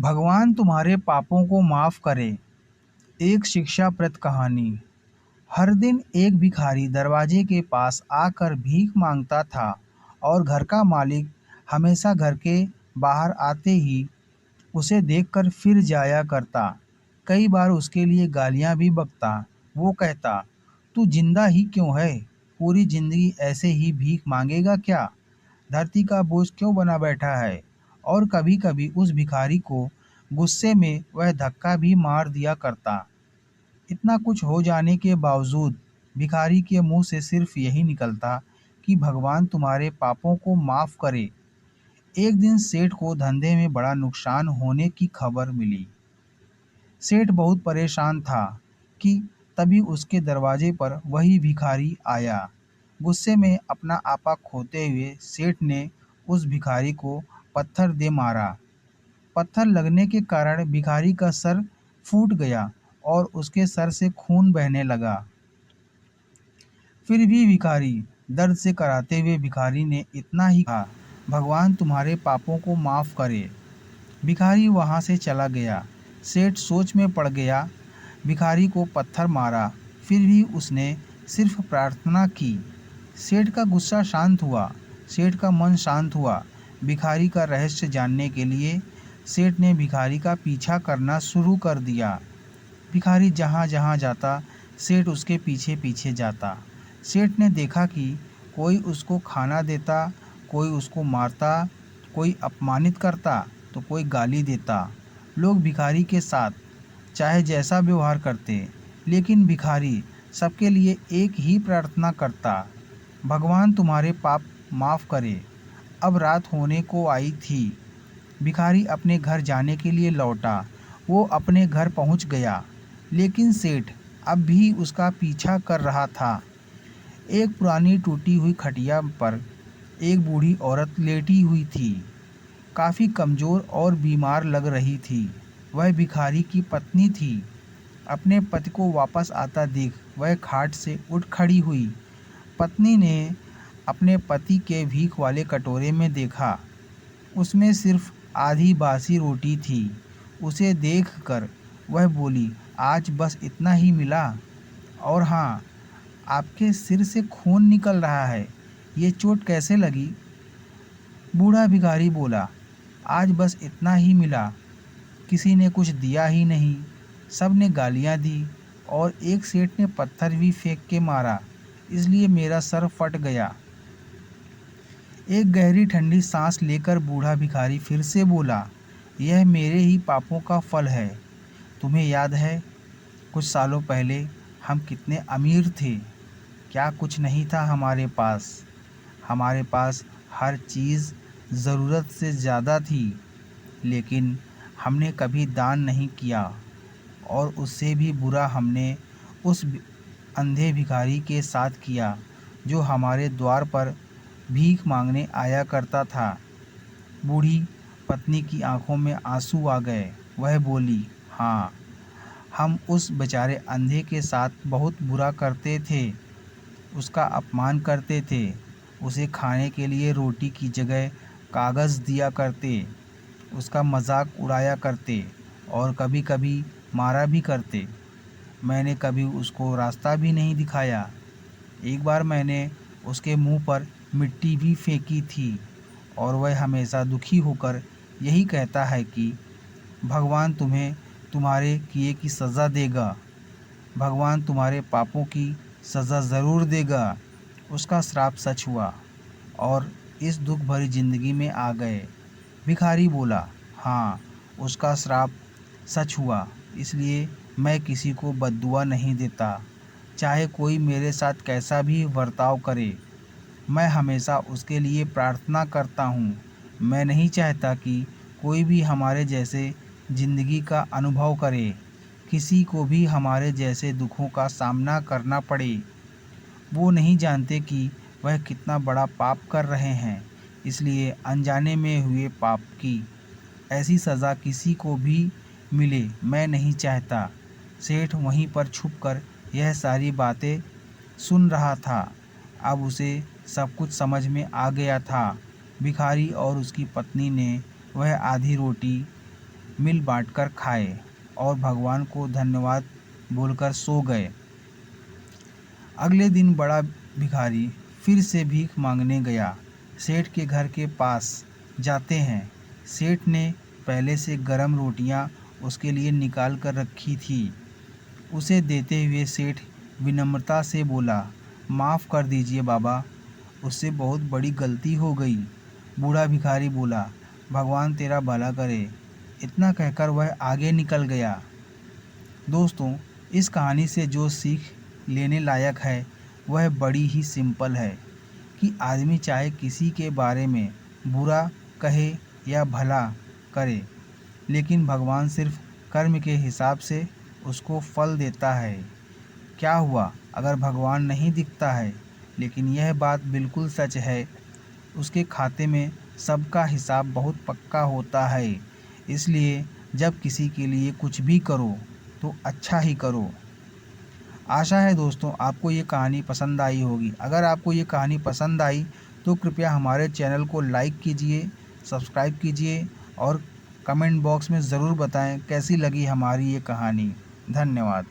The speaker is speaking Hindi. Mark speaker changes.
Speaker 1: भगवान तुम्हारे पापों को माफ़ करे। एक शिक्षाप्रद कहानी। हर दिन एक भिखारी दरवाजे के पास आकर भीख मांगता था और घर का मालिक हमेशा घर के बाहर आते ही उसे देखकर फिर जाया करता। कई बार उसके लिए गालियां भी बकता। वो कहता, तू जिंदा ही क्यों है? पूरी जिंदगी ऐसे ही भीख मांगेगा क्या? धरती का बोझ क्यों बना बैठा है? और कभी-कभी उस भिखारी को गुस्से में वह धक्का भी मार दिया करता। इतना कुछ हो जाने के बावजूद भिखारी के मुंह से सिर्फ यही निकलता कि भगवान तुम्हारे पापों को माफ़ करे। एक दिन सेठ को धंधे में बड़ा नुकसान होने की खबर मिली। सेठ बहुत परेशान था कि तभी उसके दरवाजे पर वही भिखारी आया। गुस्से में अपना आपा खोते हुए सेठ ने उस भिखारी को पत्थर दे मारा। पत्थर लगने के कारण भिखारी का सर फूट गया और उसके सर से खून बहने लगा। फिर भी भिखारी दर्द से कराहते हुए भिखारी ने इतना ही कहा, भगवान तुम्हारे पापों को माफ़ करे। भिखारी वहाँ से चला गया। सेठ सोच में पड़ गया। भिखारी को पत्थर मारा, फिर भी उसने सिर्फ प्रार्थना की। सेठ का गुस्सा शांत हुआ। सेठ का मन शांत हुआ। भिखारी का रहस्य जानने के लिए सेठ ने भिखारी का पीछा करना शुरू कर दिया। भिखारी जहाँ जहाँ जाता, सेठ उसके पीछे पीछे जाता। सेठ ने देखा कि कोई उसको खाना देता, कोई उसको मारता, कोई अपमानित करता तो कोई गाली देता। लोग भिखारी के साथ चाहे जैसा व्यवहार करते, लेकिन भिखारी सबके लिए एक ही प्रार्थना करता, भगवान तुम्हारे पाप माफ़ करे। अब रात होने को आई थी। भिखारी अपने घर जाने के लिए लौटा। वो अपने घर पहुंच गया, लेकिन सेठ अब भी उसका पीछा कर रहा था। एक पुरानी टूटी हुई खटिया पर एक बूढ़ी औरत लेटी हुई थी। काफ़ी कमज़ोर और बीमार लग रही थी। वह भिखारी की पत्नी थी। अपने पति को वापस आता देख वह खाट से उठ खड़ी हुई। पत्नी ने अपने पति के भीख वाले कटोरे में देखा। उसमें सिर्फ आधी बासी रोटी थी। उसे देखकर वह बोली, आज बस इतना ही मिला? और हाँ, आपके सिर से खून निकल रहा है, ये चोट कैसे लगी? बूढ़ा भिखारी बोला, आज बस इतना ही मिला। किसी ने कुछ दिया ही नहीं। सब ने गालियाँ दी और एक सेठ ने पत्थर भी फेंक के मारा, इसलिए मेरा सर फट गया। एक गहरी ठंडी सांस लेकर बूढ़ा भिखारी फिर से बोला, यह मेरे ही पापों का फल है। तुम्हें याद है, कुछ सालों पहले हम कितने अमीर थे? क्या कुछ नहीं था हमारे पास? हमारे पास हर चीज़ ज़रूरत से ज़्यादा थी, लेकिन हमने कभी दान नहीं किया। और उससे भी बुरा हमने उस अंधे भिखारी के साथ किया जो हमारे द्वार पर भीख मांगने आया करता था। बूढ़ी पत्नी की आंखों में आंसू आ गए। वह बोली, हाँ, हम उस बेचारे अंधे के साथ बहुत बुरा करते थे। उसका अपमान करते थे। उसे खाने के लिए रोटी की जगह कागज़ दिया करते। उसका मजाक उड़ाया करते और कभी कभी मारा भी करते। मैंने कभी उसको रास्ता भी नहीं दिखाया। एक बार मैंने उसके मुंह पर मिट्टी भी फेंकी थी और वह हमेशा दुखी होकर यही कहता है कि भगवान तुम्हें तुम्हारे किए की सज़ा देगा। भगवान तुम्हारे पापों की सज़ा ज़रूर देगा। उसका श्राप सच हुआ और इस दुख भरी ज़िंदगी में आ गए। भिखारी बोला, हाँ, उसका श्राप सच हुआ, इसलिए मैं किसी को बद्दुआ नहीं देता। चाहे कोई मेरे साथ कैसा भी बर्ताव करे, मैं हमेशा उसके लिए प्रार्थना करता हूँ। मैं नहीं चाहता कि कोई भी हमारे जैसे ज़िंदगी का अनुभव करे, किसी को भी हमारे जैसे दुखों का सामना करना पड़े। वो नहीं जानते कि वह कितना बड़ा पाप कर रहे हैं, इसलिए अनजाने में हुए पाप की ऐसी सज़ा किसी को भी मिले मैं नहीं चाहता। सेठ वहीं पर छुपकर यह सारी बातें सुन रहा था। अब उसे सब कुछ समझ में आ गया था। भिखारी और उसकी पत्नी ने वह आधी रोटी मिल बांटकर खाए और भगवान को धन्यवाद बोलकर सो गए। अगले दिन बड़ा भिखारी फिर से भीख मांगने गया। सेठ के घर के पास जाते हैं। सेठ ने पहले से गरम रोटियां उसके लिए निकाल कर रखी थी। उसे देते हुए सेठ विनम्रता से बोला, माफ़ कर दीजिए बाबा, उससे बहुत बड़ी गलती हो गई। बूढ़ा भिखारी बोला, भगवान तेरा भला करे। इतना कहकर वह आगे निकल गया। दोस्तों, इस कहानी से जो सीख लेने लायक है वह बड़ी ही सिंपल है कि आदमी चाहे किसी के बारे में बुरा कहे या भला करे, लेकिन भगवान सिर्फ कर्म के हिसाब से उसको फल देता है। क्या हुआ अगर भगवान नहीं दिखता है, लेकिन यह बात बिल्कुल सच है, उसके खाते में सबका हिसाब बहुत पक्का होता है। इसलिए जब किसी के लिए कुछ भी करो तो अच्छा ही करो। आशा है दोस्तों आपको ये कहानी पसंद आई होगी। अगर आपको ये कहानी पसंद आई तो कृपया हमारे चैनल को लाइक कीजिए, सब्सक्राइब कीजिए और कमेंट बॉक्स में ज़रूर बताएं कैसी लगी हमारी ये कहानी। धन्यवाद।